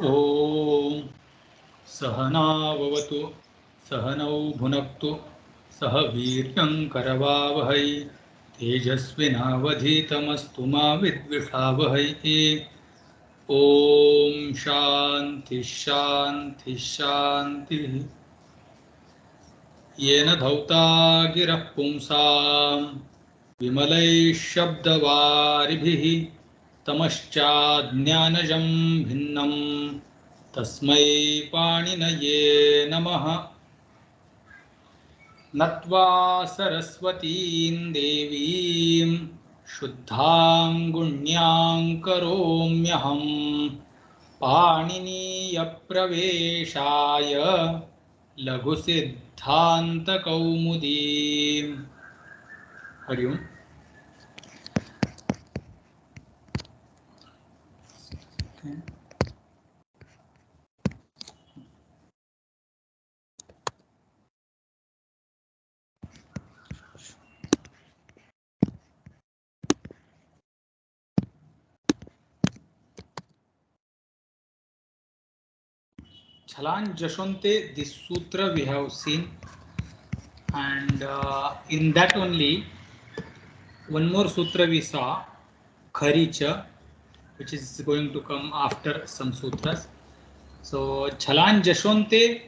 ॐ सहनाववतु सहनौ भुनक्तु सह वीर्यं करवावहै तेजस्विनावधीतमस्तु मा विद्विषावहै। ॐ शान्ति शान्ति शान्तिः। येन धौता गिरः पुंसां विमलैः शब्दवारिभिः तमश्चाज्ञानजं भिन्नं तस्मै पाणिनये नमः। नत्वा सरस्वतीं देवीं शुद्धां गुण्यां करोम्यहं पाणिनीयप्रवेशाय लघुसिद्धान्तकौमुदीम्। हरि ओम्। Chalan Jashonte, this sutra we have seen, and in that only one more sutra we saw, Kharicha, which is going to come after some sutras. So Chalan Jashonte,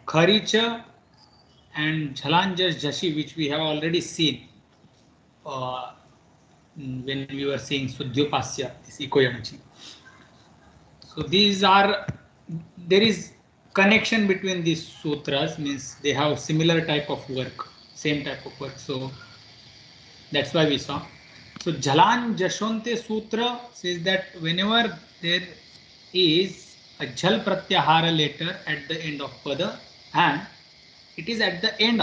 Kharicha, and Chalan Jashi, which we have already seen when we were seeing Sudyopasya, this Ikoyanachi. So these are, there is connection between these sutras, means they have similar type of work, same type of work. So that's why we saw. So Jalan Jashonte Sutra says that whenever there is a Jal Pratyahara letter at the end of Pada and it is at the end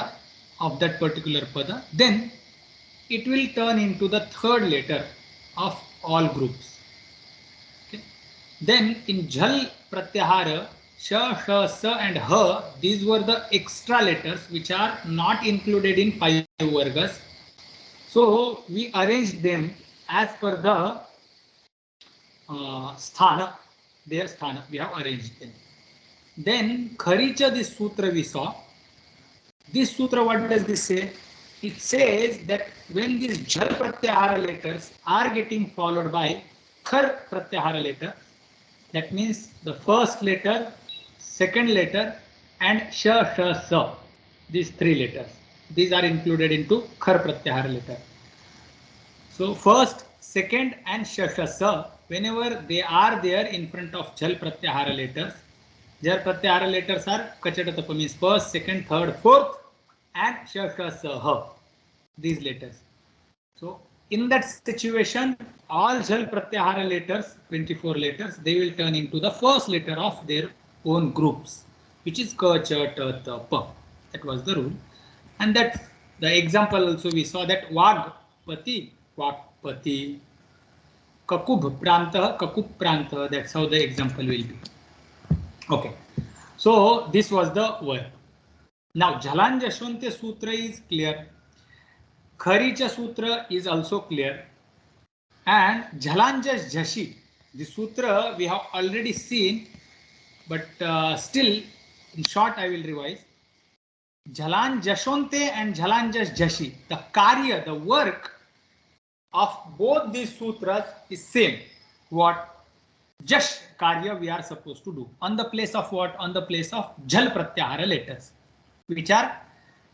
of that particular Pada, then it will turn into the third letter of all groups. Okay. Then in Jal Pratyahara, Sha, Sha, Sa and Ha, these were the extra letters which are not included in 5 Vargas. So we arranged them as per the sthana, their sthana, we have arranged them. Then Kharicha, this sutra we saw. This sutra, what does this say? It says that when these Jal Pratyahara letters are getting followed by Khar Pratyahara letter, that means the first letter, second letter and Sha, Sha, Sa, these 3 letters, these are included into Khar Pratyahara letter. So first, second and Sha, Sha, Sa, whenever they are there in front of Jal Pratyahara letters, Jal Pratyahara letters are Kachatatapa, means first, second, third, fourth and Sha, Sha, Sa, Ha, these letters. So in that situation, all Jal Pratyahara letters, 24 letters, they will turn into the first letter of their own groups, which is Ka, Cha, Ta, Ta, Pa. That was the rule. And that the example also we saw that Vag, Pati, Vakpati, Kakub, Pranta, Kakup, Pranta. That's how the example will be. Okay. So this was the word. Now Jalan Jashwante Sutra is clear. Kharicha Sutra is also clear. And Jalanjas Jashi, the sutra we have already seen, but still in short I will revise. Jalan Jashonte and Jalanjas Jashi, the karya, the work of both these sutras is same. What? Jash karya we are supposed to do. On the place of what? On the place of Jal Pratyahara letters, which are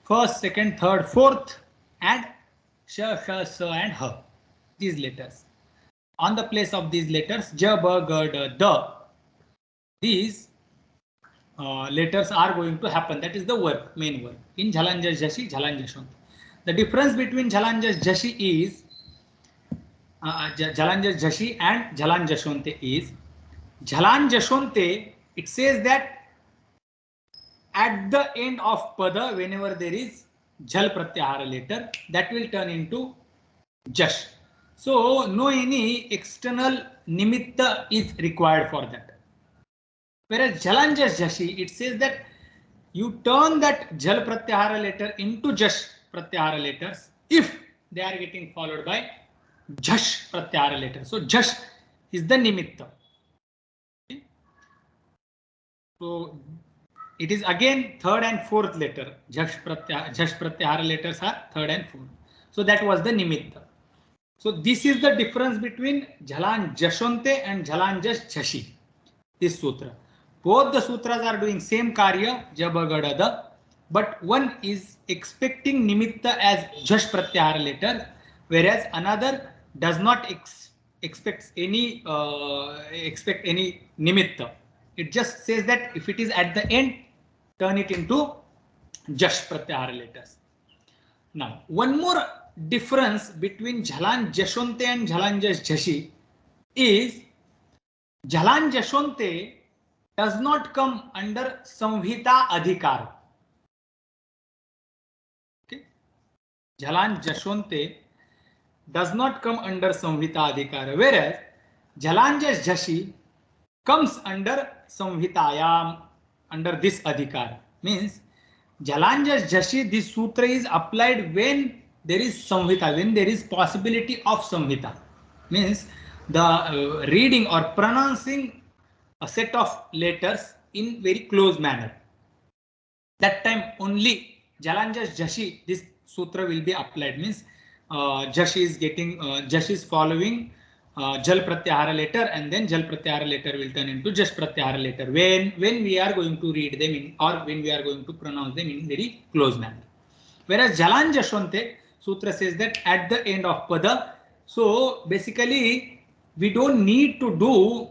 first, second, third, fourth and Sha, Sha, Sa and Ha. These letters. On the place of these letters, Ja, Ba, Ga, Da, Da, these letters are going to happen. That is the work, main work. In Jalanjas Jashi, Jalanjashonte. The difference between Jalanjas Jashi is Jalanjas Jashi and Jalanjashonte is Jalanjashonte, it says that at the end of Pada, whenever there is Jal Pratyahara letter, that will turn into Jash. So no any external nimitta is required for that. Whereas Jalanjas Jashi, it says that you turn that Jal Pratyahara letter into Jash Pratyahara letters if they are getting followed by Jash Pratyahara letter. So Jash is the nimitta. So it is again third and fourth letter. Jhash pratyahara letters are third and fourth. So that was the nimitta. So this is the difference between Jhalan Jashonte and Jhalan Jash Jhashi. This sutra. Both the sutras are doing same karya, Jabagadada, but one is expecting nimitta as Jhash pratyahara letter, whereas another does not expect any nimitta. It just says that if it is at the end, turn it into Jash pratyahara letters. Now, one more difference between Jhalan Jashonte and Jhalan Jash Jhashi is Jhalan Jashonte does not come under Samhita Adhikar. Okay. Jhalan Jashonte does not come under Samhita Adhikar, whereas Jhalan Jash Jhashi comes under Samhitayam, under this Adhikar. Means Jhalan Jash Jhashi, this sutra is applied when there is Samhita, when there is possibility of Samhita. Means the reading or pronouncing a set of letters in very close manner. That time only Jhalan Jash Jhashi, this sutra will be applied. Means Jash is getting Jash is following Jal Pratyahara letter, and then Jal Pratyahara letter will turn into Jash Pratyahara letter when we are going to read them in, or when we are going to pronounce them in very close manner. Whereas Jhalan Jashonte sutra says that at the end of pada, so basically we don't need to do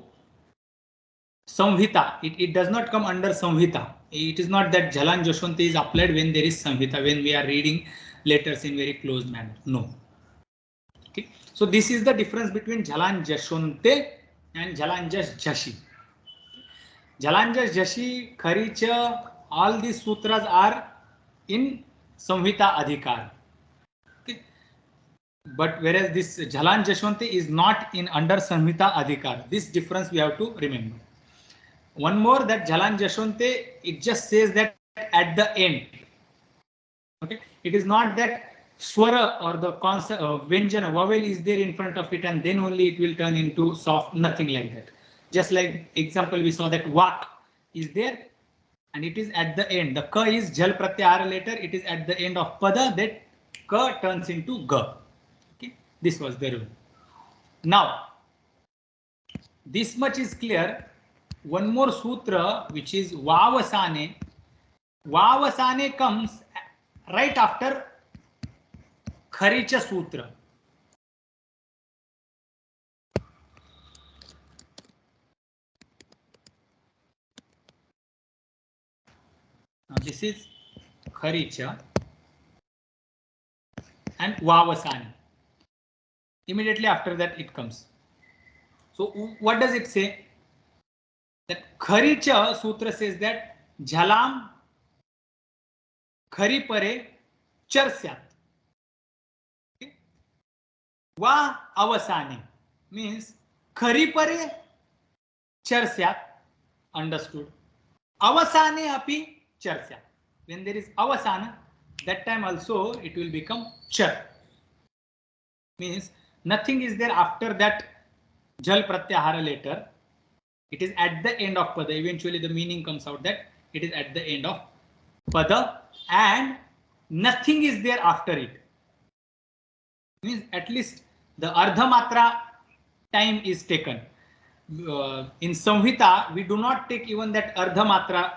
Samhita. It does not come under Samhita. It is not that Jhalan Jashonte is applied when there is Samhita, when we are reading letters in very closed manner. No. Okay. So this is the difference between Jhalan Jashonte and Jhalan Jash Jhashi. Jhalan Jash Jhashi, Kharicha, all these sutras are in Samhita Adhikar. Okay. But whereas this Jhalan Jashonte is not in under Samhita Adhikar. This difference we have to remember. One more, that Jhalan Jashonte, it just says that at the end. Okay, it is not that swara or the concept Vyanjana vowel is there in front of it and then only it will turn into soft, nothing like that. Just like example, we saw that Vak is there and it is at the end. The Ka is Jal Pratyahara letter, it is at the end of Pada, that Ka turns into Ga. Okay, this was the rule. Now, this much is clear. One more sutra, which is Vavasane. Vavasane comes right after Kharicha Sutra. Now this is Kharicha and Vavasane. Immediately after that it comes. So what does it say? That Kharicha Sutra says that Jhalam Khari Pare Char Syat. Okay. Va Avasane means Khari Pare Char Syat, understood. Avasane api Char Syat. When there is Avasana, that time also it will become Char. Means nothing is there after that Jal Pratyahara letter. It is at the end of Pada. Eventually the meaning comes out that it is at the end of Pada and nothing is there after it. Means at least the Ardha Matra time is taken. In Samhita, we do not take even that Ardha Matra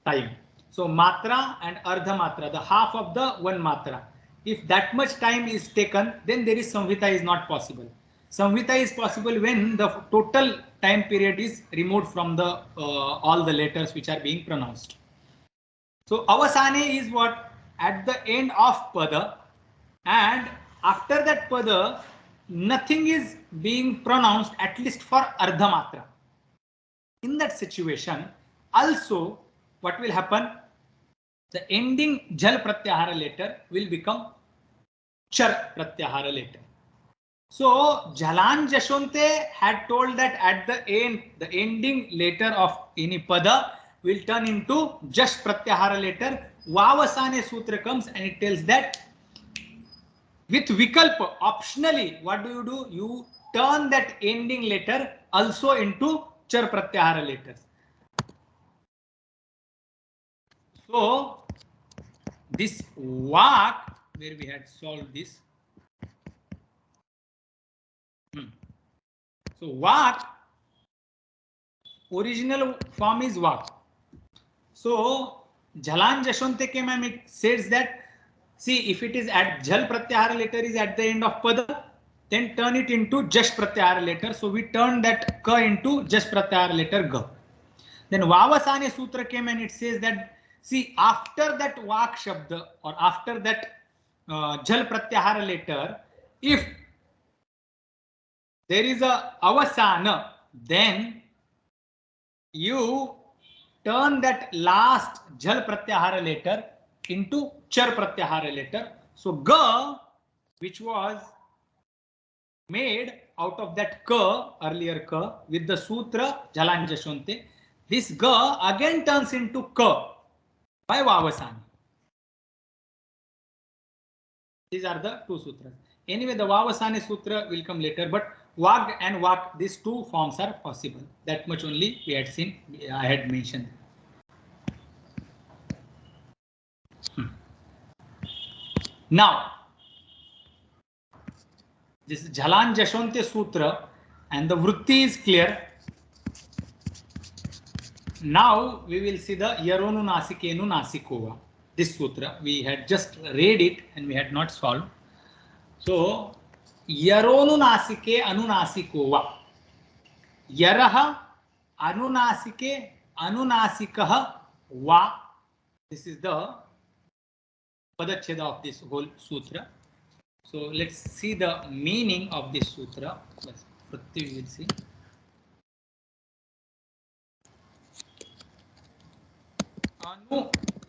time. So Matra and Ardha Matra, the half of the one Matra. If that much time is taken, then there is Samhita is not possible. Samhita is possible when the total time period is removed from the all the letters which are being pronounced. So Avasane is what? At the end of Pada, and after that Pada, nothing is being pronounced at least for Ardha Matra. In that situation, also what will happen? The ending Jal Pratyahara letter will become Char Pratyahara letter. So Jhalan Jashonte had told that at the end, the ending letter of any Pada will turn into Jash Pratyahara letter. Vavasane Sutra comes and it tells that with Vikalpa, optionally, what do? You turn that ending letter also into Char Pratyahara letters. So this vak, where we had solved this. So vak, original form is vak. So Jhalan Jashwante ke ma'am, it says that, see, if it is at Jhal Pratyahara letter is at the end of Pada, then turn it into Jash Pratyahara letter. So we turn that Ka into Jash Pratyahara letter Ga. Then Vavasane Sutra came and it says that, see, after that Vak Shabda or after that Jhal Pratyahara letter, if there is a Avasana, then you turn that last Jhal Pratyahara letter into Char Pratyahara letter. So Ga, which was made out of that Ka, earlier Ka, with the Sutra Jhalan Jashwante, this Ga again turns into Ka by Vavasana. These are the two sutras. Anyway, the Vavasane Sutra will come later, but Vag and Vak, these two forms are possible. That much only we had seen, I had mentioned. Now, this Jhalan Jashwante Sutra and the Vritti is clear. Now we will see the Yaronu Nasikenu Nasikova. This sutra, we had just read it and we had not solved. So, Yaronu Nasike Anunasikova. Yaraha Anunasike Anunasikaha Va. This is the Padacheda of this whole sutra. So let's see the meaning of this sutra. We will see.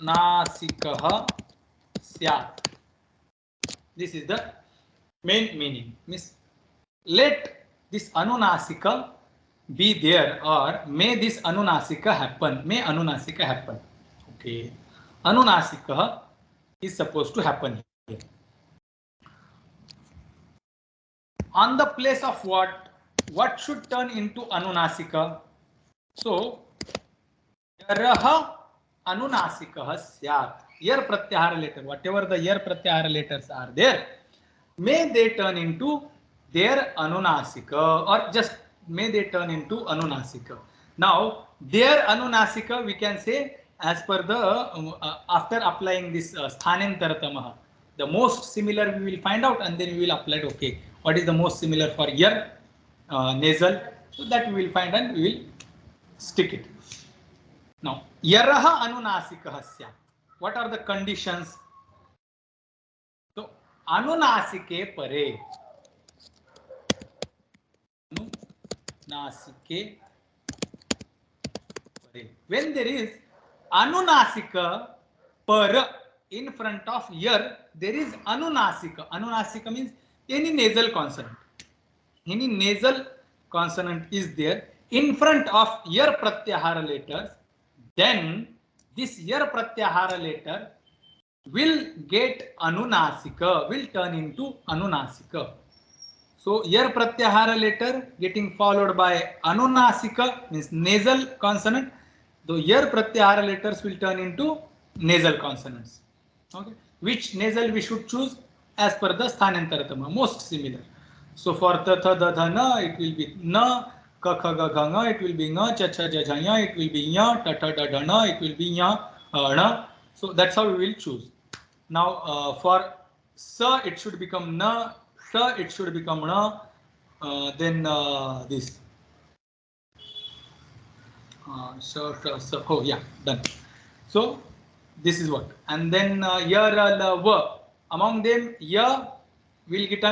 Anunasikah syat. This is the main meaning. Means let this Anunasika be there, or may this Anunasika happen. May Anunasika happen. Okay. Anunasika is supposed to happen here. On the place of what? What should turn into Anunasika? So, Yaraha Anunasika syat. Yar Pratyahara letter, whatever the Yar Pratyahara letters are there, may they turn into their Anunasika, or just may they turn into Anunasika. Now, their Anunasika, we can say, as per the after applying this Sthanentartamaha, the most similar we will find out, and then we will apply it. Okay, what is the most similar for Yar nasal? So that we will find and we will stick it. Now, Yaraha Anunasika syat. What are the conditions? So, Anunasike pare. Anunasike pare. When there is Anunasika par in front of Yar, there is Anunasika. Anunasika means any nasal consonant. Any nasal consonant is there in front of Yar Pratyahara letters, then this Yar Pratyahara letter will get Anunasika, will turn into Anunasika. So Yar Pratyahara letter getting followed by Anunasika means nasal consonant. The Yar Pratyahara letters will turn into nasal consonants. Okay, which nasal we should choose as per the Sthanentartama, most similar. So for ta tha da dha na, it will be na. Ka kha ga gha nga, it will be nga. Cha cha ja ja nya, it will be nya. Ta ta da da na, it will be nya na. So that's how we will choose. Now for sa, it should become na. Sha, it should become na. Then this. So oh yeah, done. So this is what. And then ya ra la va. Among them, ya will get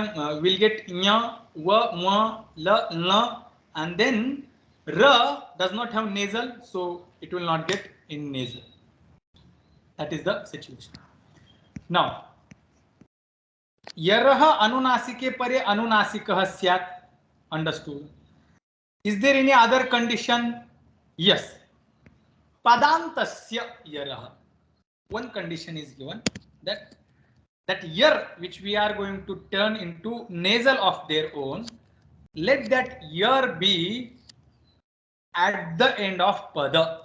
nya, wa, ma, la, la, and then ra does not have nasal, so it will not get in nasal. That is the situation. Now, Yaraha Anunasike pare Anunasikaha syat. Understood. Is there any other condition? Yes. Padantasya Yaraha. One condition is given, that Yar which we are going to turn into nasal of their own, let that Yar be at the end of Pada.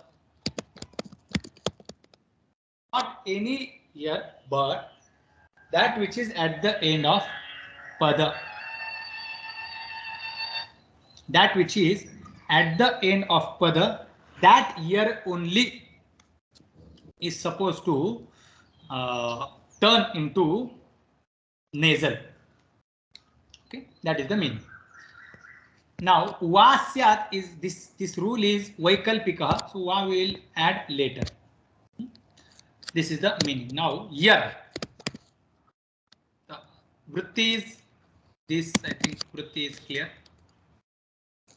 not any year, but that which is at the end of pada. That which is at the end of pada, that year only is supposed to turn into nasal. Okay, that is the meaning. Now, va syat is this rule is vaikalpika, so va will add later. This is the meaning. Now, year. The vritti is this. I think vritti is clear.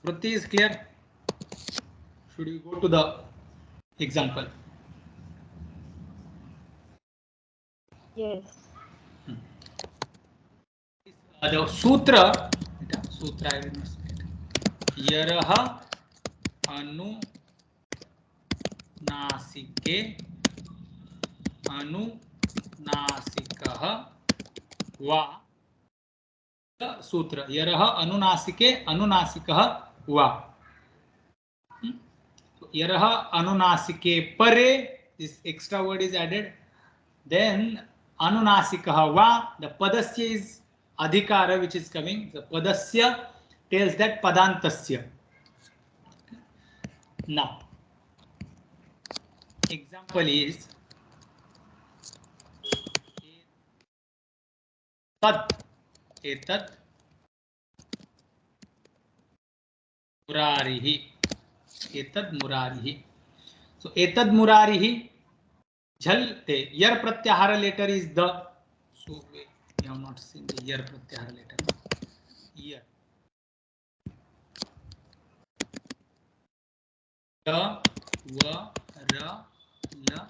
Vritti is clear. Should we go to the example? Yes. The sutra. Sutra I will not spell. Yarah anu nasike anu nasikah va. The sutra yarah anunasike anunasikah va. Yarah anunasike pare, this extra word is added. Then anunasikah va, the padasya is adhikara which is coming. The padasya tells that padantasya. Now, example is etad murarihi. Etad murarihi. So etad murarihi. Jhalte. Yar pratyahara letter is the. So we have not seen the yar pratyahara letter. Yar. Da, va, ra, la.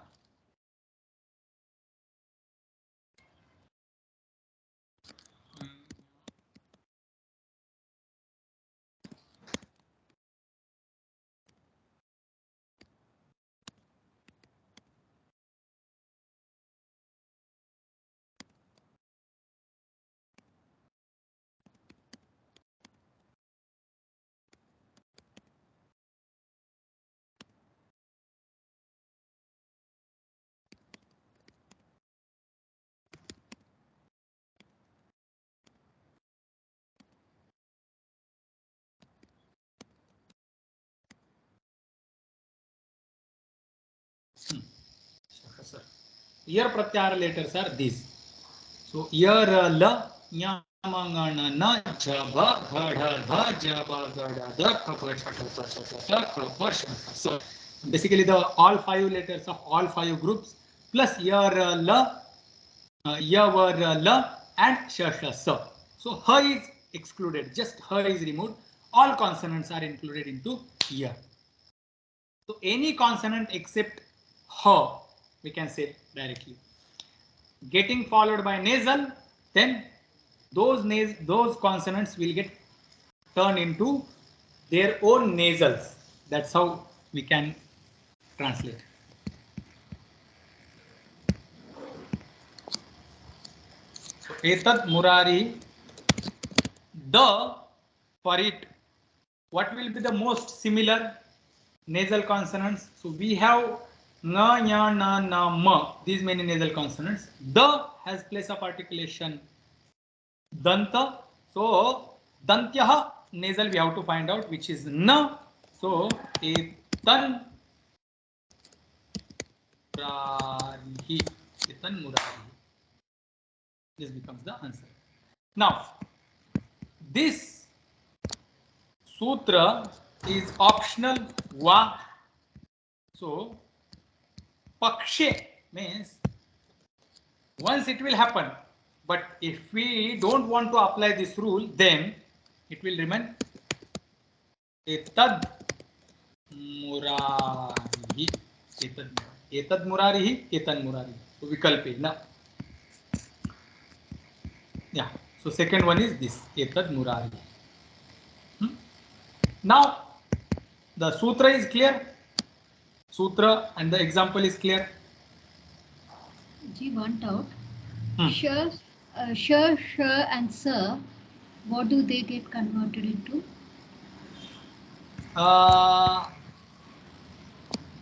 Year pratyahara letters are these. So year la nyamangana na jaba ghada dha jaba gada da kapa chata chata kapa shata. So basically the all five letters of all five groups plus year la yavar la and shasha sa. So ha is excluded, just ha is removed. All consonants are included into year. So any consonant except ha we can say directly. Getting followed by nasal, then those consonants will get turned into their own nasals. That's how we can translate. So etad murari, the for it, what will be the most similar nasal consonants? So we have na, ya, na, ma, these many nasal consonants. The has place of articulation danta. So dantyah nasal we have to find out which is na. So etan murarihi. Etan murarihi. This becomes the answer. Now this sutra is optional va. So pakshe means once it will happen, but if we don't want to apply this rule, then it will remain etad murarihi. Etad murarihi, etan murarihi. So vikalpe na. Yeah. So second one is this etad murarihi. Now the sutra is clear. Sutra and the example is clear. Ji, one doubt. Sure, and sir, what do they get converted into?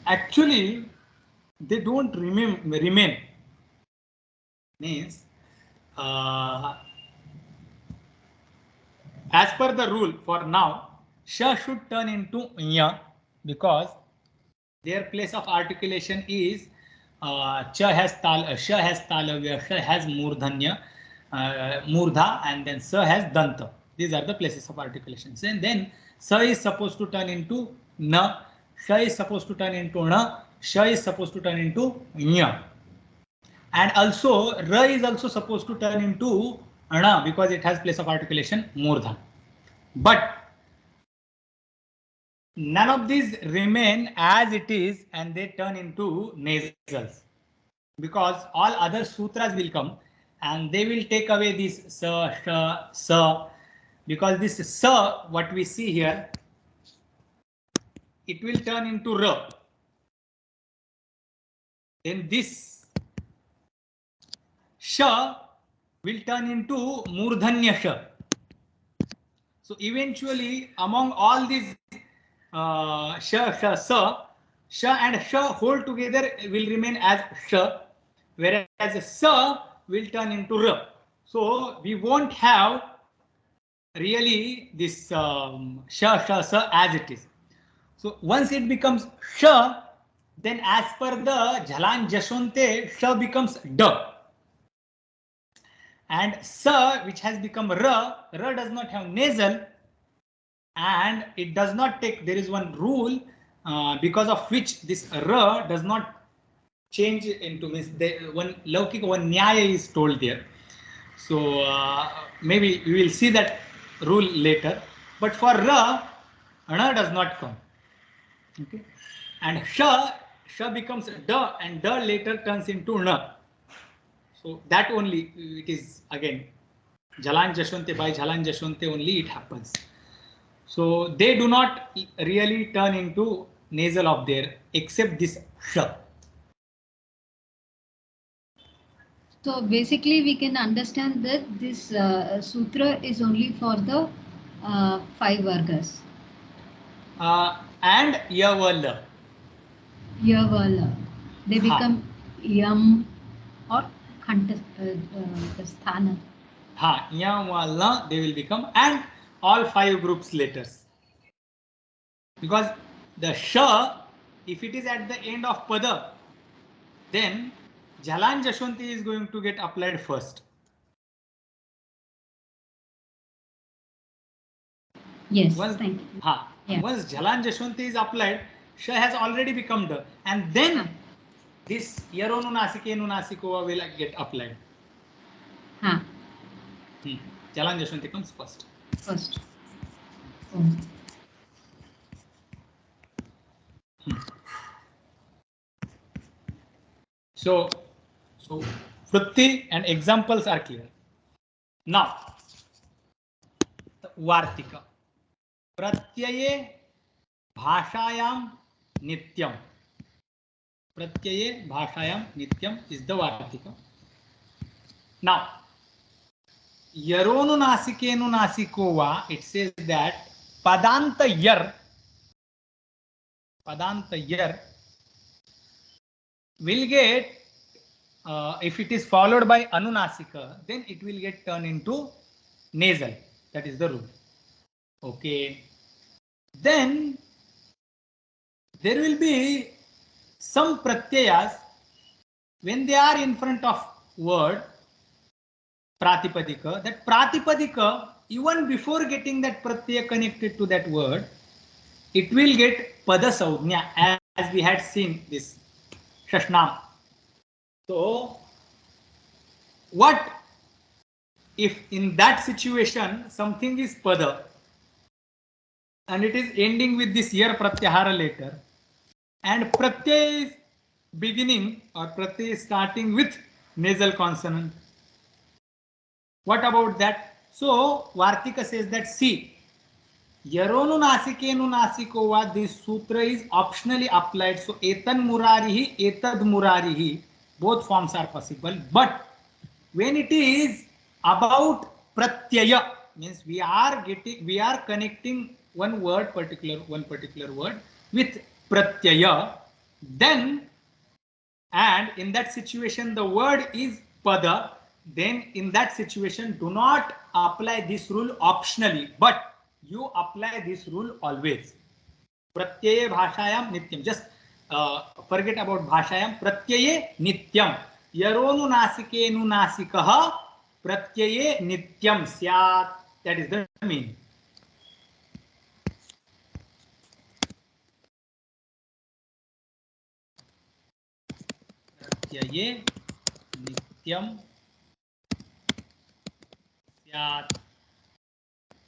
Actually, they don't remain. Means as per the rule for now, sha should turn into nya because their place of articulation is cha has talavya, sha has murdhanya, murdha, and then sa has danta. These are the places of articulations. And then sa is supposed to turn into na, sha is supposed to turn into na, sha is supposed to turn into nya. And also ra is also supposed to turn into ana because it has place of articulation murdha. But none of these remain as it is and they turn into nasals because all other sutras will come and they will take away this sa, sha, sa, because this sa, what we see here, it will turn into ra. Then this sha will turn into murdhanya sha. So eventually among all these sha, sha, sa, sha and sha whole together will remain as sha, whereas sa will turn into ra. So we won't have really this sha, sha, sa as it is. So once it becomes sha, then as per the Jhalan Jashonte, sha becomes da. And sa, which has become ra, ra does not have nasal, and it does not take, there is one rule because of which this ra does not change into means one laukika, one nyaya is told there. So maybe we will see that rule later. But for ra, ana does not come. Okay, and sha becomes da, and da later turns into na. So that only it is again Jhalan Jashwante, by Jhalan Jashwante only it happens. So they do not really turn into nasal of their except this sha. So basically we can understand that this sutra is only for the 5 vargas. And yavala. Yavala. They become yam or khanta sthana. Yavala they will become, and all 5 groups letters. Because the sha, if it is at the end of pada, then Jhalan Jashwanti is going to get applied first. Yes, once, thank you. Yeah. Once Jhalan Jashwanti is applied, sha has already become da, and then this yaronu nasikenu nasikova will get applied. Jhalan Jashwanti comes first. First. So Vritti and examples are clear. Now, Vartika. Pratyaye bhashayam nityam. Pratyaye bhashayam nityam is the Vartika. Now, yaronu nasikenu nasikova, it says that padanta yar will get, if it is followed by anunasika, then it will get turned into nasal. That is the rule. Okay. Then there will be some pratyayas when they are in front of word pratipadika. That pratipadika, even before getting that pratyaya connected to that word, it will get pada saudhnya, as we had seen this shashnam. So what if in that situation something is pada and it is ending with this yar pratyahara later, and pratyay is beginning or pratyay is starting with nasal consonant? What about that? So Vartika says that, see, yaronu nasikenu nasikova, this sutra is optionally applied. So etan murarihi, etad murarihi, both forms are possible. But when it is about pratyaya, means we are connecting one particular word with pratyaya, then and in that situation the word is pada, then in that situation do not apply this rule optionally, but you apply this rule always. Pratyaye bhashayam nityam. Just forget about bhashayam. Pratyaye nityam. Yaronu nasikenu nasikah pratyaye nityam syat. That is the meaning. Pratyaya nityam syat.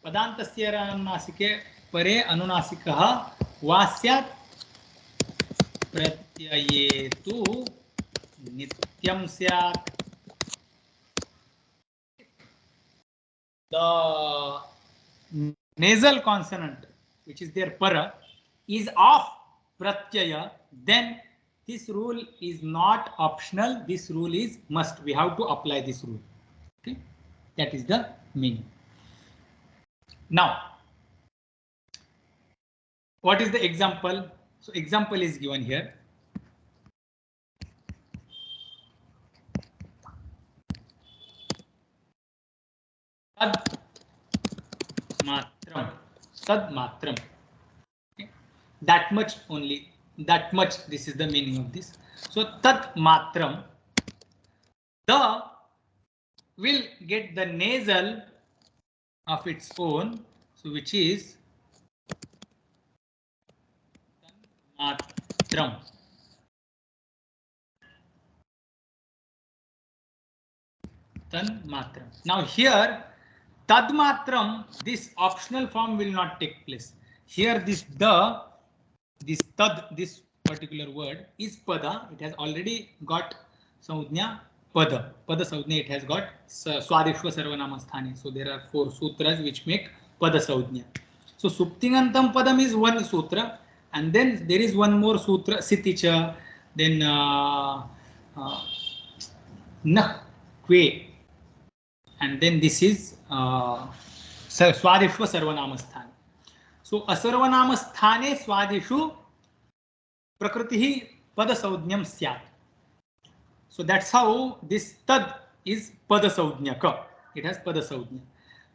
पदान्तस्य अनुनासिके परे अनुनासिकः वा स्यात्. प्रत्यये तु नित्यं स्यात्. The nasal consonant which is there para is of pratyaya, then this rule is not optional, this rule is must. We have to apply this rule. Okay, that is the meaning. Now, what is the example? So example is given here. Tad matram. Tad matram. Okay. That much only. That much. This is the meaning of this. So tad matram. The will get the nasal of its own. So which is matram. Tan matram. Now here tad matram, this optional form will not take place. Here this tad, this particular word is pada. It has already got saudhnya pada. Pada saudhnya it has got swadishva sarvanama sthane. So there are 4 sutras which make pada saudhnya. So suptingantam padam is one sutra, and then there is one more sutra siticha, then na kve, and then this is swadishva sarvanamasthane. So asarvanamasthane swadishu prakritihi pada saudnyam syat. So that's how this tad is pada saudnyaka. It has pada saudnya.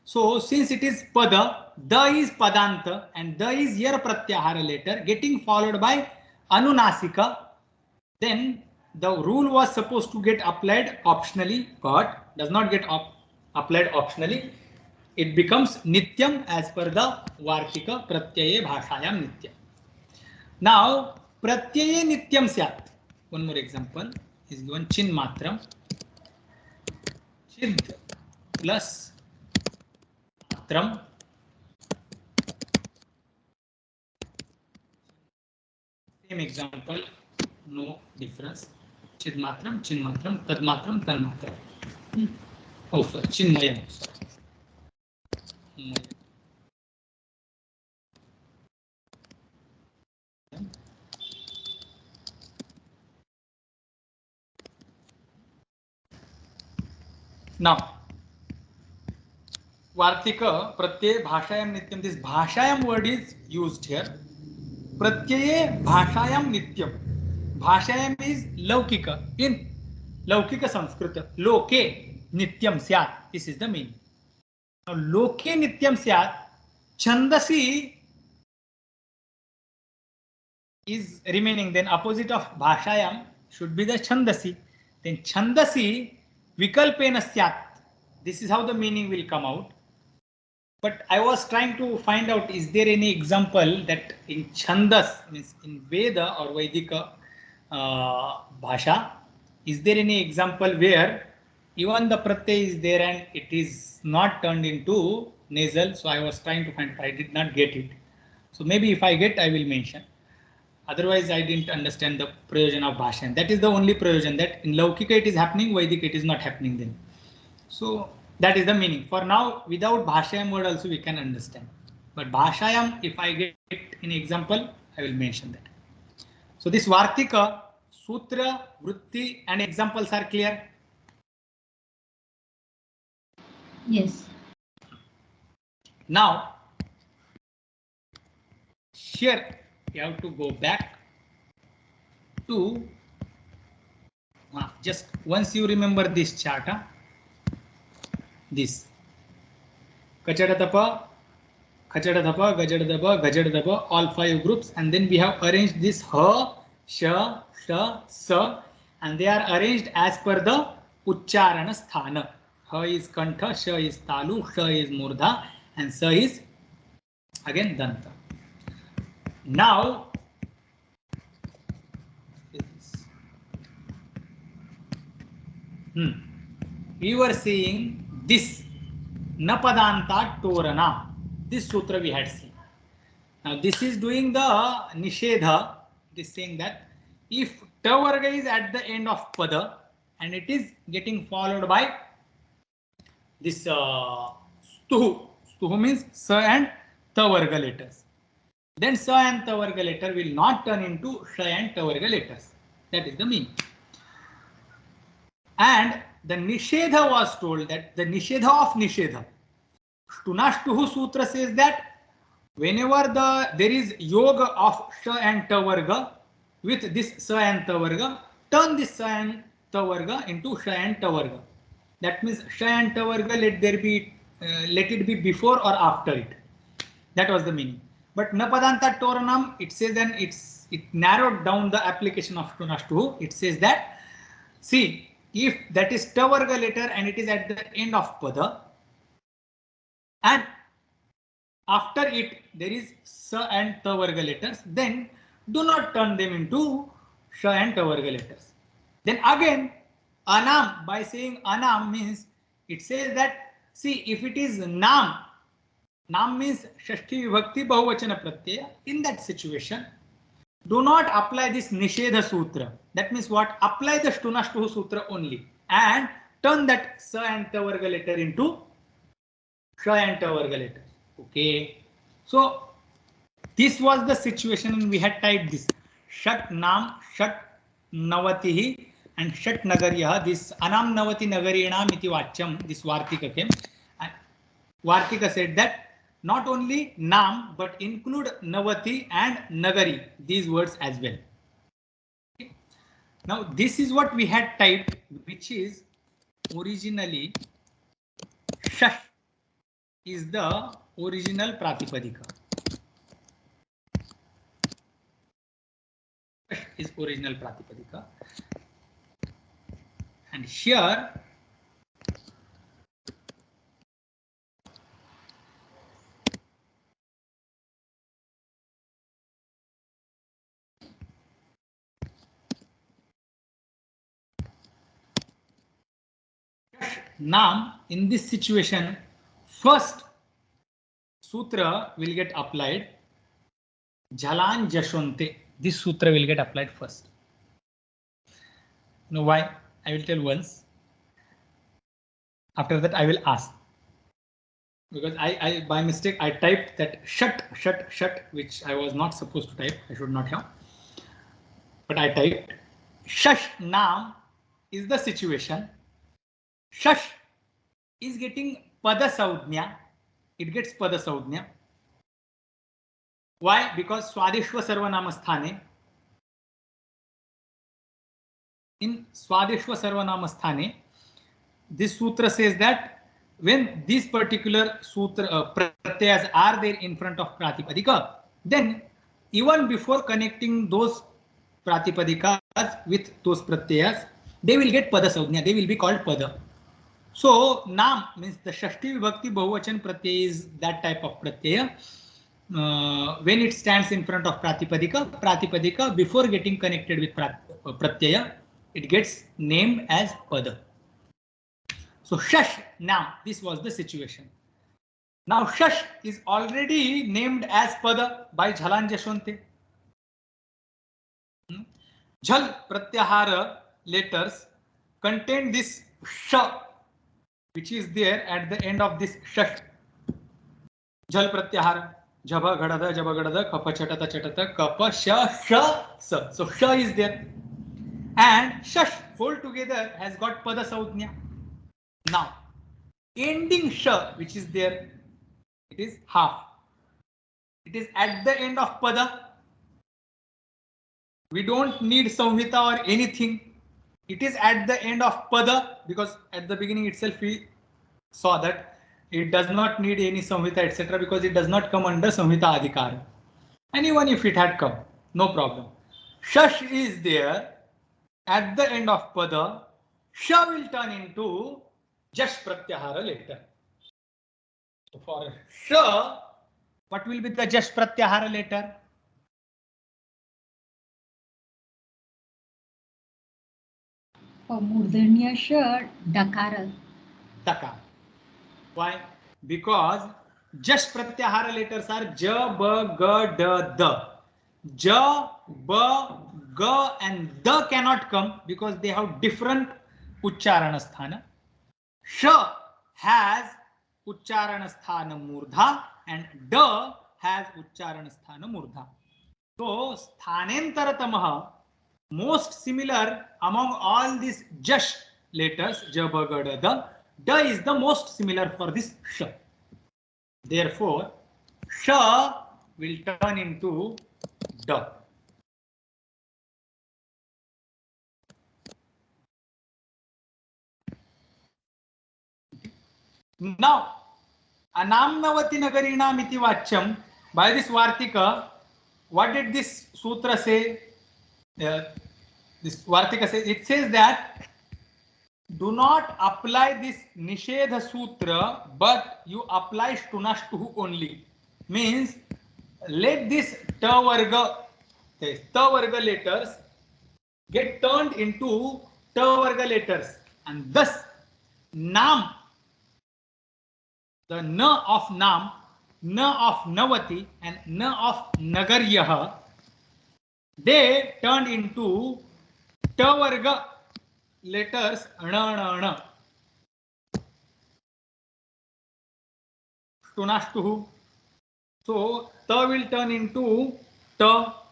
So since it is pada, da is padanta and da is yar pratyahara later getting followed by anunasika, then the rule was supposed to get applied optionally, but does not get applied optionally. It becomes nityam as per the vartika pratyaye bhashayam nityam. Now pratyaye nityam syat. One more example is given. Chin matram. Chid plus matram. Same example, no difference. Chid matram, chin matram, tad matram, tan matram. Oh, sorry, chinmayam. Now, Vartika Pratyay Bhashayam Nityam. This Bhashayam word is used here. Pratyaye Bhashayam Nityam. Bhashayam is Laukika. In Laukika Sanskrita, Loke Nityam Syat. This is the meaning. Now, Loke Nityam Syat, Chandasi is remaining. Then opposite of Bhashayam should be the Chandasi. Then Chandasi Vikalpena Syat. This is how the meaning will come out. But I was trying to find out, is there any example that in Chandas, means in Veda or Vedika Bhasha, is there any example where even the pratyay is there and it is not turned into nasal? So I was trying to find it. I did not get it. So maybe if I get, I will mention. Otherwise, I didn't understand the prayojan of Bhasha. And that is the only prayojan, that in Laukika it is happening, Vedika it is not happening then. So that is the meaning. For now, without Bhashayam word also we can understand. But Bhashayam, if I get an example, I will mention that. So this Vartika, Sutra, Vritti and examples are clear? Yes. Now, here you have to go back to Just once you remember this chart, this Kachadatapa, Kachadadapa, Gajadadapa, Gajadadapa, all 5 groups, and then we have arranged this Ha, Sha, Sha, Sa, and they are arranged as per the Uchcharana Sthana. Ha is Kantha, Sha is Talu, Sha is Murdha, and Sa is again Danta. Now, we were seeing this Napadanta Torana. This sutra we had seen. Now this is doing the Nishedha. It is saying that if Tavarga is at the end of Pada and it is getting followed by this Stuhu. Stuhu means Sa and Tavarga letters. Then Sa and Tavarga letter will not turn into Sha and Tavarga letters. That is the meaning. And the Nishedha was told that the Nishedha of Nishedha. Shtunashtuhu Sutra says that whenever there is yoga of Sha and Tavarga with this Sa and Tavarga, turn this Sa and Tavarga into Sha and Tavarga. That means Sha and Tavarga let it be before or after it. That was the meaning. But Napadanta Toranam, it says, and it narrowed down the application of Shtunashtuhu. It says that, see, if that is Tavarga letter and it is at the end of Pada, and after it there is Sa and Tavarga letters, then do not turn them into Sha and Tavarga letters. Then again, Anam, by saying Anam means, it says that, see, if it is Nam, Nam means Shashti Vibhakti Bahuvachana Pratyaya, in that situation, do not apply this Nishedha Sutra. That means what? Apply the Shtunashtuhu Sutra only and turn that Sa and Tavarga letter into Sha and Tavarga letter. Okay. So this was the situation and we had typed this. Shat Nam, Shat Navatihi and Shat Nagaryaha. This Anam Navati Nagarinam iti Vachyam, this Vartika came. And Vartika said that not only Nam but include Navati and Nagari, these words as well. Okay. Now this is what we had typed, which is originally Shash is the original Pratipadika. Shash is original Pratipadika. And here Nam, in this situation, first sutra will get applied. Jalan Jashonte. This sutra will get applied first. You know why? I will tell once. After that, I will ask. Because I by mistake, I typed that shut, which I was not supposed to type. I should not have. But I typed Shash Nam is the situation. Shash is getting Pada Saudhnya. It gets Pada Saudhnya. Why? Because Swadeshva Sarvanamasthane. In Swadeshva Sarvanamasthane, this sutra says that when these particular sutra pratyas are there in front of Pratipadika, then even before connecting those Pratipadikas with those pratyas, they will get Pada Saudhnya. They will be called Pada. So Nam means the Shashti Vibhakti Bahuvachan Pratyaya is that type of Pratyaya. When it stands in front of Pratipadika, before getting connected with Pratyaya, it gets named as Pada. So Shash, now this was the situation. Now Shash is already named as Pada by Jhalan Jashonte. Jhal Pratyahara letters contain this Sha, which is there at the end of this Shash. Jhal Pratyahara. Jabha Gadada, Kapha Chatata Chatata, Kapha Sha, Sha, Sa. So Sha is there. And Shash whole together has got Pada Saudhnya. Now, ending Sha, which is there, it is half. It is at the end of Pada. We don't need Samhita or anything. It is at the end of pada, because at the beginning itself we saw that it does not need any samhita etc. because it does not come under samhita adhikara. And even if it had come, no problem. Shash is there at the end of pada. Sha will turn into jash pratyahara later. So for sha, what will be the jash pratyahara later? For Murdanya Sh, Dakara. Taka. Why? Because just pratyahara letters are ja, ba, ga, da, da. Ja, ba, ga and da cannot come because they have different uchcharana sthana. Sh has uchcharana sthana murdha and da has uchcharana sthana murdha. So sthanentaratamah, most similar among all these jash letters, ja, ba, ga, da, da is the most similar for this sh. Therefore, sh will turn into da. Now, anamnavati nagarinam iti vachyam, by this Vartika, what did this sutra say? This Vartika says, it says that do not apply this Nishedha Sutra, but you apply Shtunashtuhu only. Means, let this Ta Varga letters get turned into Ta Varga letters. And thus, Nam, the Na of Nam, Na of Navati and Na of Nagaryaha, they turned into Ta Varga letters Ana. Shtunashtuhu. So ta will turn into ta,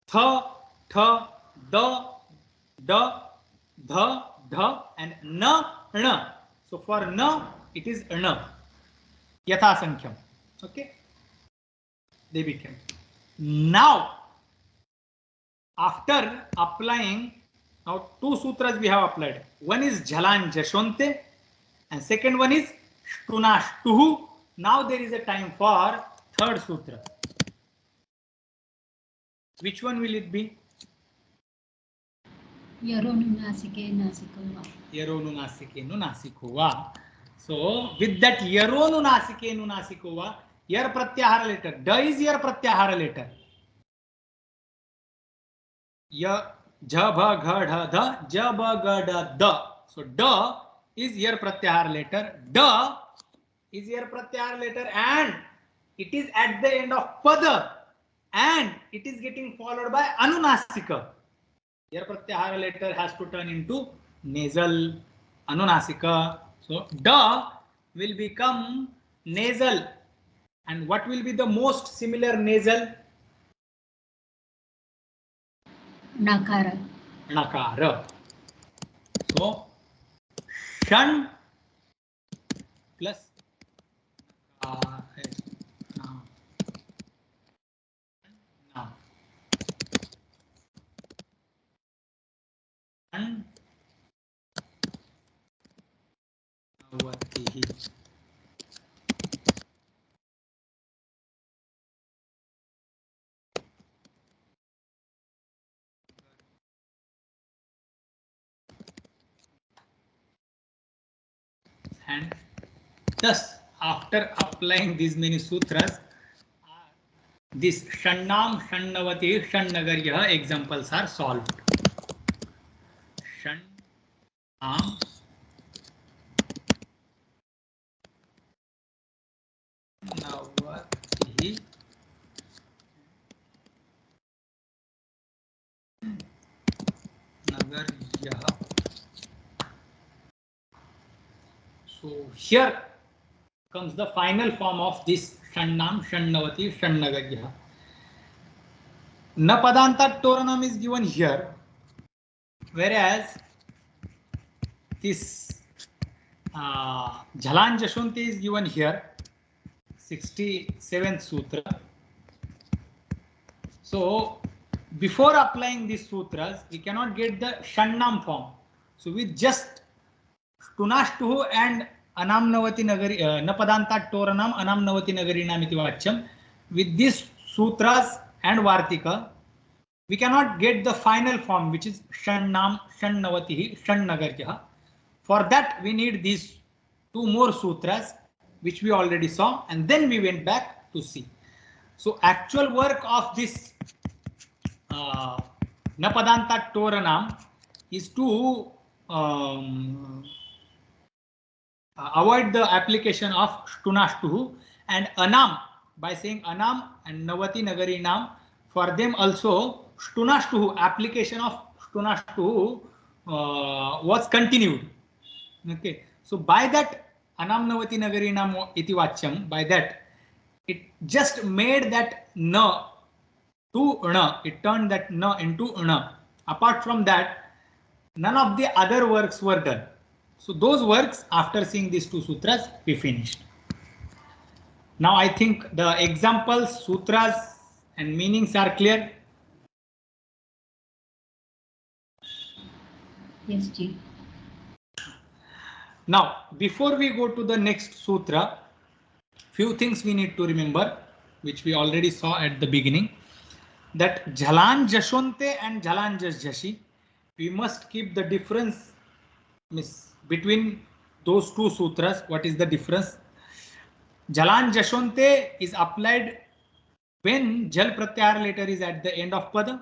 tha, tha, da, da, dha, dha, and na. So for na, it is na. Yatha sankhya. Okay. They became. Now, after applying, now two sutras we have applied. One is Jhalan Jashonte and second one is Shtunashtuhu. Now there is a time for third sutra. Which one will it be? Yaronu Nasike Nasikova. Yaronu Nasike nu Nasikova. So with that Yaronu Nasike nu Nasikova, Yar Pratyahara letter. Da is Yar Pratyahara letter. Ya, Ja, Bha, Gha, Dha, Dha, Ja, Ba, Ga, Da, Da. So Da is Yar Pratyahara letter. Da is Yar Pratyahara letter and it is at the end of Pada and it is getting followed by Anunasika. Yar Pratyahara letter has to turn into nasal, Anunasika. So Da will become nasal. And what will be the most similar nasal? Nakara. Nakara. So Shan plus na. Shan Navatihi. And thus, after applying these many sutras, this Shannam, Shannavati, Shannagarya examples are solved. Shannam, Navati, Nagarya. So here comes the final form of this Shannam, Shannavati, Shannagarya. Napadanta Toranam is given here, whereas this Jhalan Jashunti is given here, 67th Sutra. So before applying these sutras, we cannot get the Shannam form. So with just Stunashtuhu and Anamnavati Nagari, Napadanta Toranam, Anamnavati Nagarinam iti vachyam, with these sutras and Vartika, we cannot get the final form, which is Shannam, Shannavatihi, Shannagartyaha. For that, we need these two more sutras, which we already saw, and then we went back to see. So actual work of this Napadanta Toranam is to avoid the application of Stunashtuhu, and Anam, by saying Anam and Navati Nagarinam, for them also Stunashtuhu, application of Stunashtuhu was continued. Okay, so by that Anam Navati Nagarinam iti vachyam, by that it just made that na to na, it turned that na into na. Apart from that, none of the other works were done. So those works, after seeing these two sutras, we finished. Now I think the examples, sutras and meanings are clear. Yes, Ji. Now, before we go to the next sutra, few things we need to remember, which we already saw at the beginning, that Jhalan Jashonte and Jhalan Jashi, we must keep the difference between those two sutras. What is the difference? Jalan Jashonte is applied when Jal Pratyahar letter is at the end of Pada.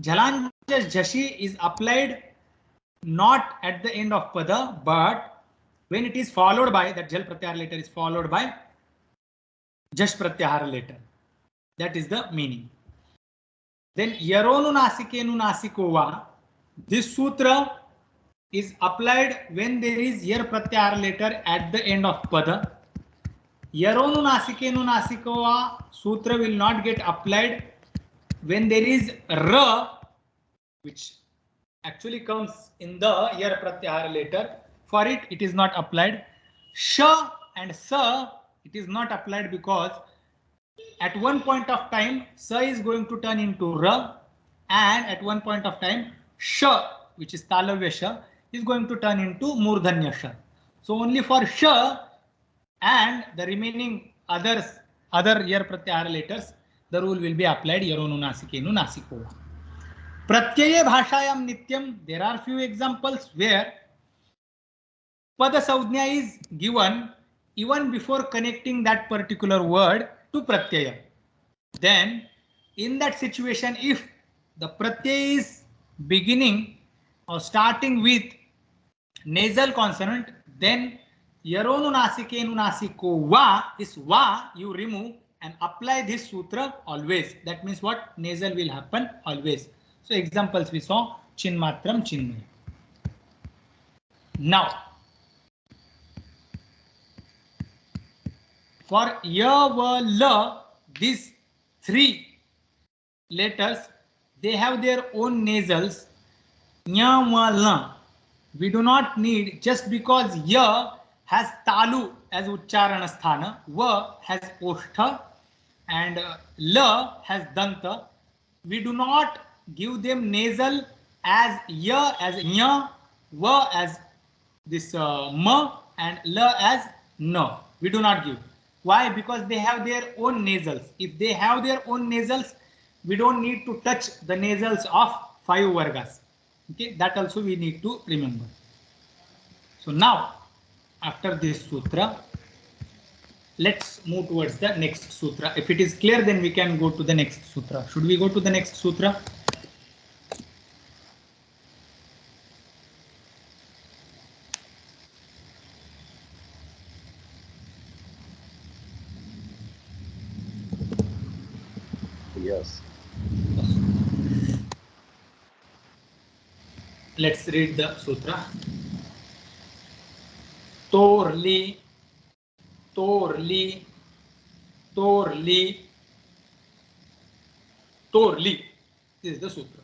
Jalan Jashi is applied not at the end of Pada, but when it is followed by, that Jal Pratyahar letter is followed by Jash Pratyahar letter. That is the meaning. Then Yaronu Nasikenu Nasikova, this sutra is applied when there is Yar Pratyahar letter at the end of Pada. Yaronu Nasikenu Nasikova sutra will not get applied when there is Ra, which actually comes in the Yar Pratyahar letter. For it, it is not applied. Sha and Sa, it is not applied because at one point of time, Sa is going to turn into Ra, and at one point of time, Sha, which is Talavya Sha, is going to turn into Murdhanya Sha. So only for Sha and the remaining other Yar Pratyahara letters, the rule will be applied Yaronu Nasikenu Nasikova. Pratyaye Bhashayam Nityam, there are few examples where Pada Saudhnya is given even before connecting that particular word to Pratyaya. Then in that situation, if the Pratyaya is beginning or starting with nasal consonant, then Yaronu Nasikenu Nasiko Va, this Va you remove and apply this sutra always. That means what? Nasal will happen always. So examples we saw, Chinmatram, Chinmay. Now, for Ya, Va, La, these three letters, they have their own nasals. Nya, Va, La. We do not need, just because Ya has Talu as Uchcharana Sthana, Va has Oshtha, and La has Danta. We do not give them nasal as Ya as Nya, Va as this Ma, and La as Na. We do not give. Why? Because they have their own nasals. If they have their own nasals, we don't need to touch the nasals of 5 vargas. Okay, that also we need to remember. So now, after this sutra, let's move towards the next sutra. If it is clear, then we can go to the next sutra. Should we go to the next sutra? Yes. Let's read the sutra. Torli, Torli, Torli, Torli. This is the sutra.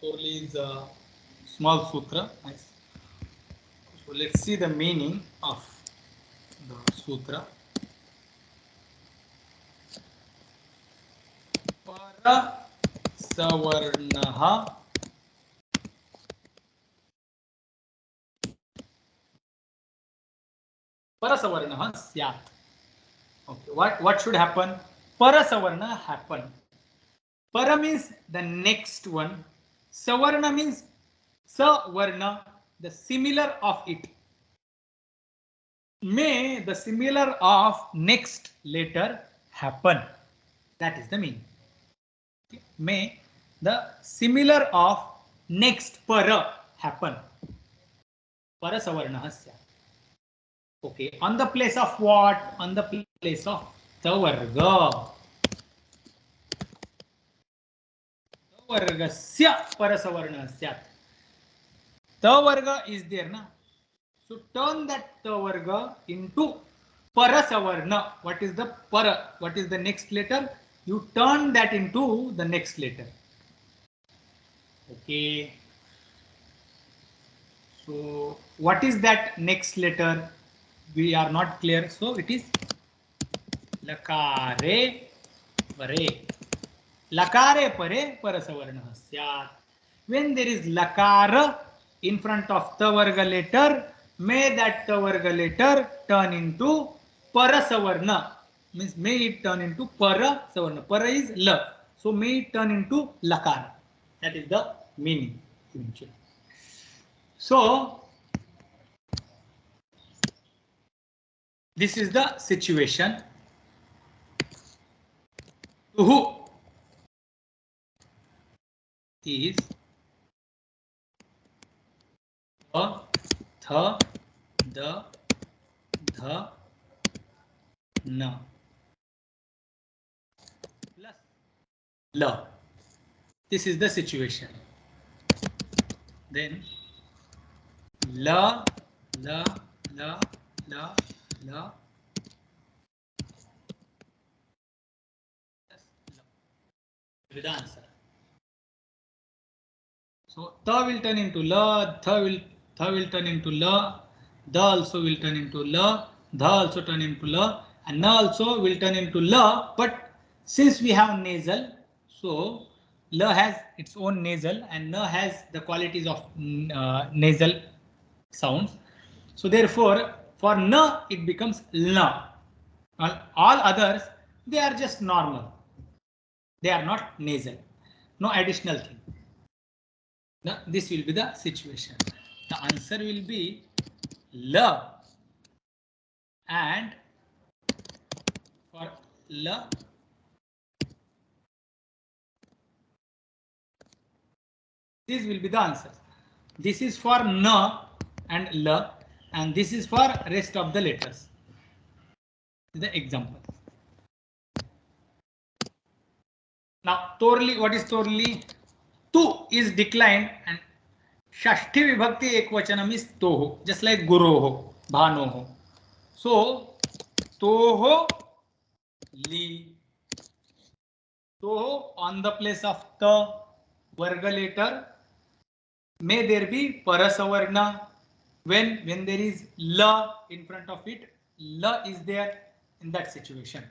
Torli is a small sutra. Nice. So let's see the meaning of the sutra. Para savarnah parasavarnah syat. Okay, what should happen? Parasavarna happen. Para means the next one. Savarna means savarna, the similar of it. May the similar of next letter happen. That is the meaning. Okay. May the similar of next para happen. Para savarna syat. Okay, on the place of what? On the place of tavarga. Tavargasya parasavarna syat. Tavarga is there, na? So turn that tavarga into parasavarna. What is the para? What is the next letter? You turn that into the next letter. Okay. So what is that next letter? We are not clear. So it is lakare pare. Lakare pare parasavarna syat. When there is lakara in front of tavarga letter, may that tavarga letter turn into parasavarna. Means may it turn into parasavarna. Para is la. So may it turn into lakara. That is the meaning eventually. So this is the situation. Who is the, the, na plus la. This is the situation. Then la, la, la, la, la. With the answer. So tha will turn into la, tha will turn into la, da also will turn into la, dha also turn into la, and na also will turn into la. But since we have nasal, so la has its own nasal and na has the qualities of nasal sounds. So therefore, for na it becomes la. All others, they are just normal. They are not nasal. No additional thing. Now, this will be the situation. The answer will be la, and for la, this will be the answer. This is for na and la, and this is for rest of the letters. The example. Now, Torli, what is Torli? Tu is declined and Shashti Vibhakti Ekvachanam is Toho, just like Guroho, Bhanoho. So, Toho, Li. Toho on the place of the varga letter, may there be parasavarna. When there is la in front of it, la is there in that situation.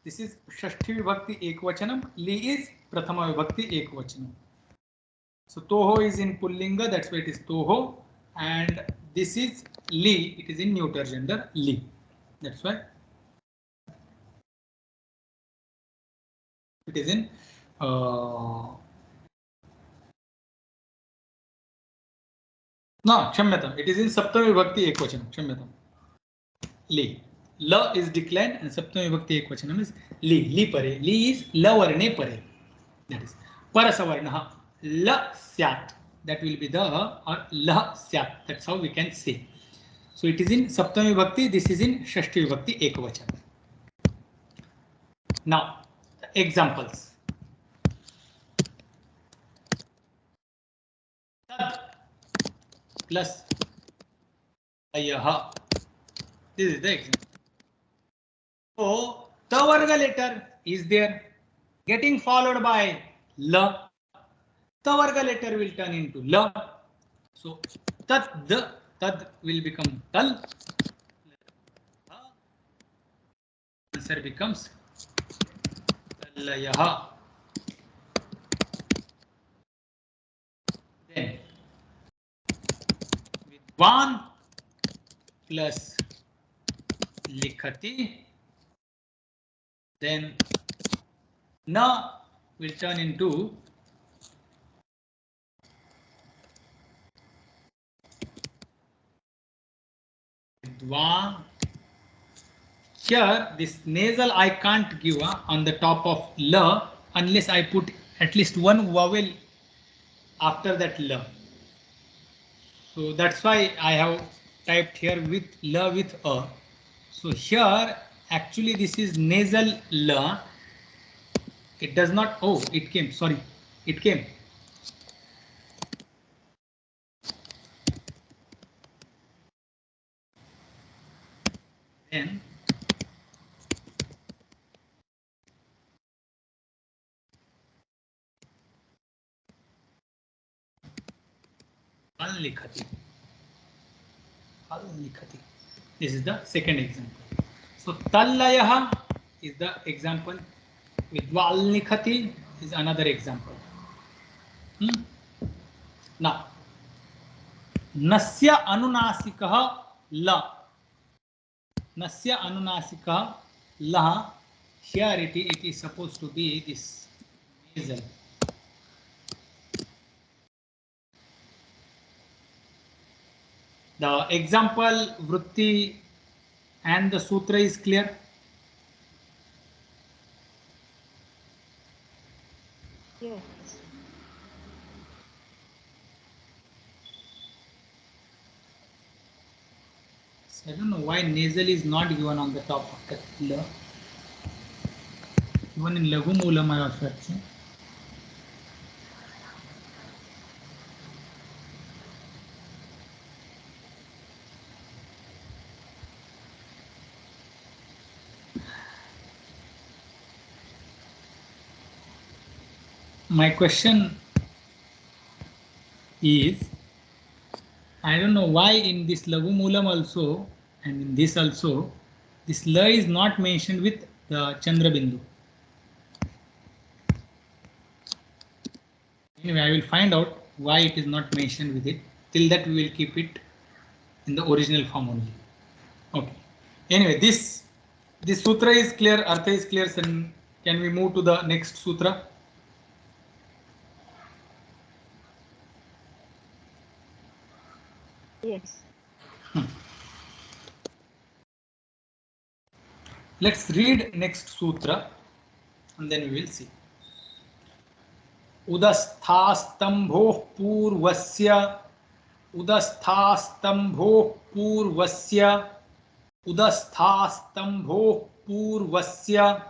This is Shashti Vibhakti Ekvachanam. Li is Prathama Vibhakti Ekvachanam. So Toho is in Pullinga, that's why it is Toho, and this is Li, it is in neuter gender Li. That's why it is in no, Kshamyatam. It is in Saptami Vibhakti Ekvachanam. Kshamyatam. Li. La is declined and Saptami Vibhakti Ekvachanam is Li. Li pare. Li is la varne pare. That is Parasavarnaha. La syat. That will be the or la syat. That's how we can say. So it is in Saptami Vibhakti. This is in Shashti Vibhakti Ekvachanam. Now, the examples. Tad plus ayaha. This is the example. So, the varga letter is there, getting followed by la. The varga letter will turn into la. So, tad will become tal. Answer becomes tallayah. Then Vidwan plus likhati. Then na will turn into Vidwan. Here, this nasal I can't give on the top of la unless I put at least one vowel after that la. So that's why I have typed here with la with a. So here, actually, this is nasal la. It does not. Oh, it came. Sorry, it came. Then al-likhati. Al-likhati. This is the second example. So tallayah is the example. Vidwa al-likhati is another example. Now, nasya anunasikah la. Nasya anunasikah la. Here it is supposed to be this nasal. The example, vritti and the sutra is clear. Yes. I don't know why nasal is not given on the top of that la. Even in Laghu Moolam I was searching. My question is, I don't know why in this Laghu Moolam also and in this also, this la is not mentioned with the Chandra Bindu. Anyway, I will find out why it is not mentioned with it. Till that we will keep it in the original form only. Okay. Anyway, this sutra is clear, artha is clear. So can we move to the next sutra? Yes. Let's read next sutra and then we will see. Udasthaस्तंभोः पूर्वस्य उदस्थास्तंभोः पूर्वस्य उदस्थास्तंभोः पूर्वस्य.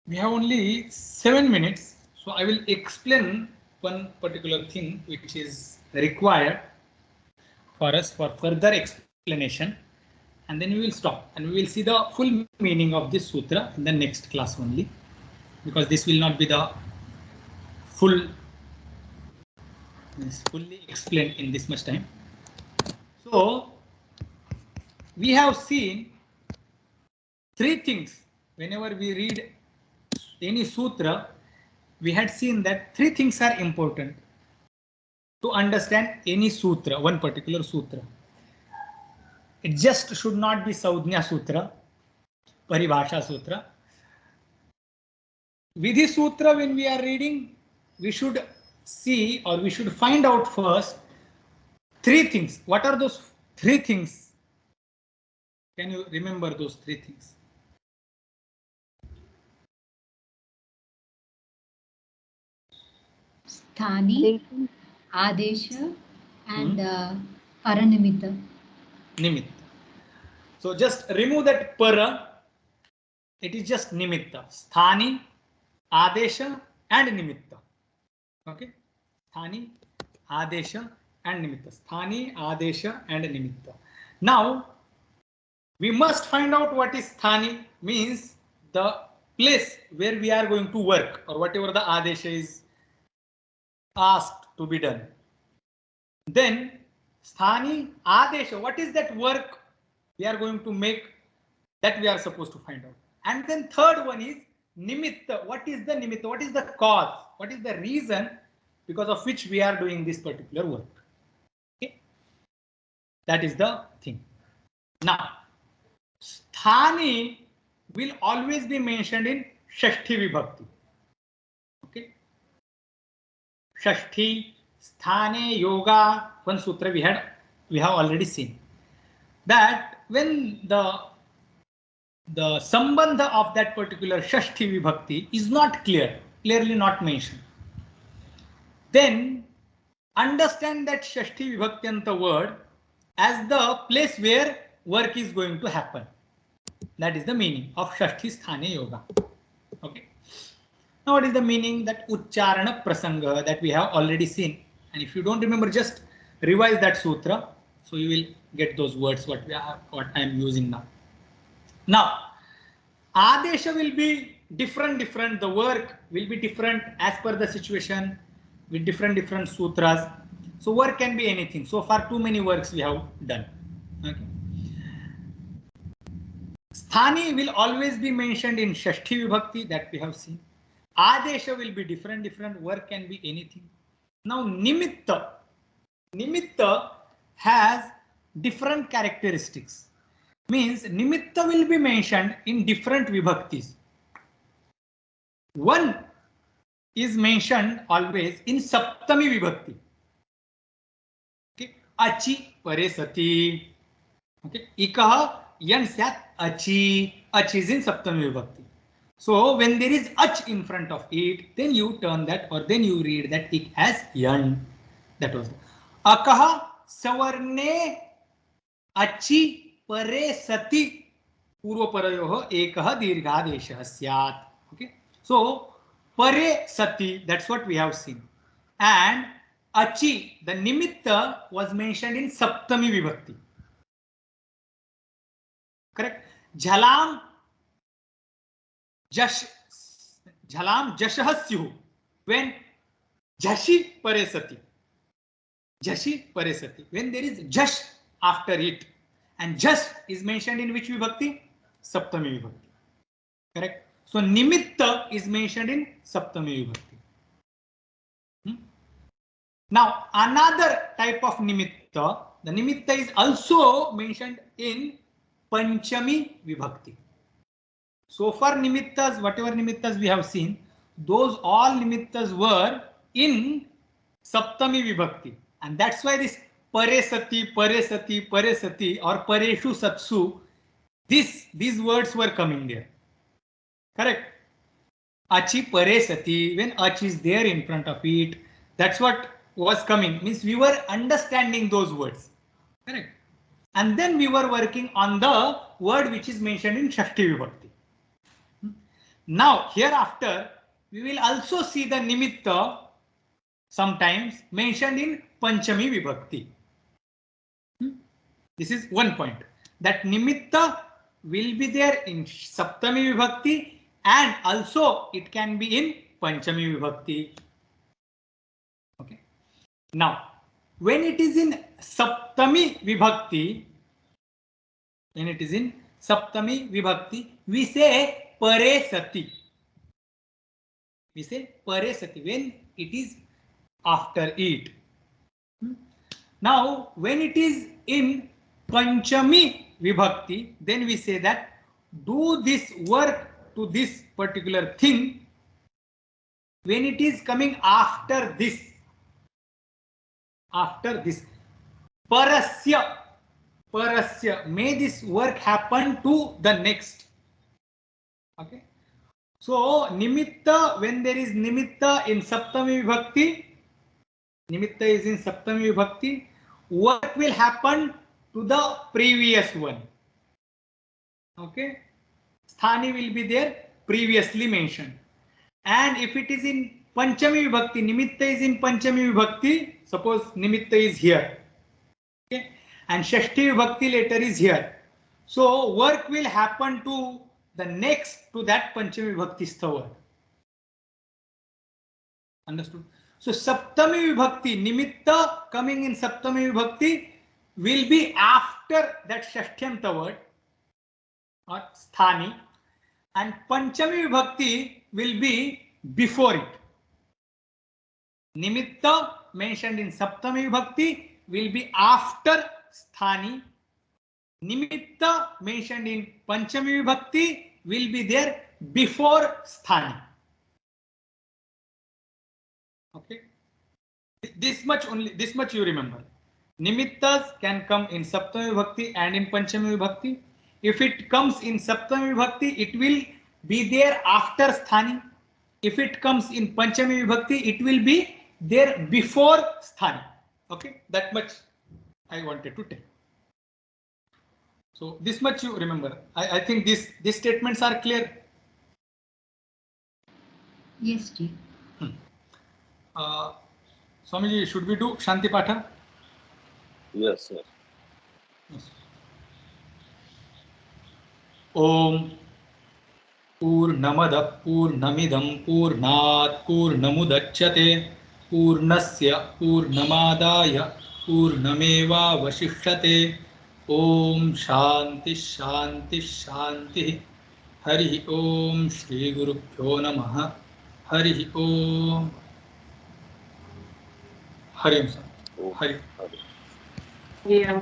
We have only 7 minutes, so I will explain one particular thing which is required for us for further explanation, and then we will stop and we will see the full meaning of this sutra in the next class only, because this will not be the fully explained in this much time. So we have seen 3 things whenever we read any sutra. We had seen that 3 things are important to understand any sutra, one particular sutra. It just should not be Saudhnya Sutra, Paribhasha Sutra. Vidhi Sutra, when we are reading, we should see or we should find out first 3 things. What are those 3 things? Can you remember those 3 things? Sthani, Adesha, and Paranimitta. Nimitta. So just remove that para. It is just nimitta. Sthani, Adesha, and nimitta. Okay. Sthani, Adesha, and nimitta. Sthani, Adesha, and nimitta. Now, we must find out what is sthani, means the place where we are going to work or whatever the Adesha is asked to be done. Then, sthani, Adesha, what is that work we are going to make That we are supposed to find out. And then third one is nimitta. What is the nimitta? What is the cause? What is the reason because of which we are doing this particular work? Okay. That is the thing. Now, sthani will always be mentioned in shashti vibhakti. Okay. Shashti, sthane, yoga, one sutra we have already seen. That when the sambandha of that particular shashti vibhakti is not clearly not mentioned, then understand that shashti vibhaktiyanta word as the place where work is going to happen. That is the meaning of shashti sthane yoga. Okay. Now what is the meaning? That uchcharana prasanga that we have already seen. And if you don't remember, just revise that sutra, so you will get those words what I am using now. Now, adesha will be different. The work will be different as per the situation with different sutras. So work can be anything. So far, too many works we have done. Okay. Sthani will always be mentioned in shashti vibhakti that we have seen. Adesha will be different. Work can be anything. Now nimitta has different characteristics. Means nimitta will be mentioned in different vibhaktis. One is mentioned always in saptami vibhakti. Okay, achi pare sati. Okay, ikaha yan syat achi. Ach is in saptami vibhakti. So when there is ach in front of it, then you turn that or then you read that it as yan. That was akaha savarne achi pare sati purva parayoh ekah dirghadeshah syat. Okay, so pare sati, that's what we have seen, and achi, the nimitta, was mentioned in saptami vibhakti. Correct. Jhalam jashah syuh, when jashi pare sati. Jashi pare sati, when there is jash after it, and jash is mentioned in which vibhakti? Saptami vibhakti. Correct. So nimitta is mentioned in saptami vibhakti. Now another type of nimitta, the nimitta is also mentioned in panchami vibhakti. So far nimittas, whatever nimittas we have seen, those all nimittas were in saptami vibhakti, and that's why this pare sati or pareshu satsu, these words were coming there. Correct. Achi pare sati, when ach is there in front of it, that's what was coming. Means we were understanding those words. Correct. And then we were working on the word which is mentioned in shashti vibhakti. Now hereafter we will also see the nimitta sometimes mentioned in panchami vibhakti. This is one point, that nimitta will be there in saptami vibhakti and also it can be in panchami vibhakti. Okay. Now when it is in saptami vibhakti, we say pare sati. We say pare sati when it is after it. Now when it is in panchami vibhakti, then we say that do this work to this particular thing when it is coming after this. Parasya, may this work happen to the next. Okay. So nimitta, when there is nimitta in saptami vibhakti, work will happen to the previous one. Okay. Sthani will be there previously mentioned. And if it is in panchami vibhakti, nimitta is in panchami vibhakti, suppose nimitta is here. Okay. And shashti vibhakti later is here. So work will happen to the next to that panchami vibhakti stha. Understood? So saptami vibhakti, nimitta coming in saptami vibhakti will be after that shashthyanta word. or sthani, and Panchami Vibhakti will be before it. Nimitta mentioned in Saptami Vibhakti will be after sthani. Nimitta mentioned in Panchami Vibhakti will be there before sthani. Okay. This much you remember. Nimittas can come in Saptami Vibhakti and in Panchami Vibhakti. If it comes in Saptami Vibhakti, it will be there after sthani. If it comes in Panchami Vibhakti, it will be there before sthani. Okay, that much I wanted to tell. So this much you remember. I think these statements are clear. Yes, dear. Swamiji, should we do Shanti Patha? Yes, sir. Yes. Om Purnamada Purnamidam Purnat Purnamudachyate Purnasya Purnamadaya Purnameva Vashishyate. Om Shanti Shanti Shanti. Hari Om Shri Gurubhyo Namaha. Hari Om. Hari Om. Oh, Hari. Hari. Yeah.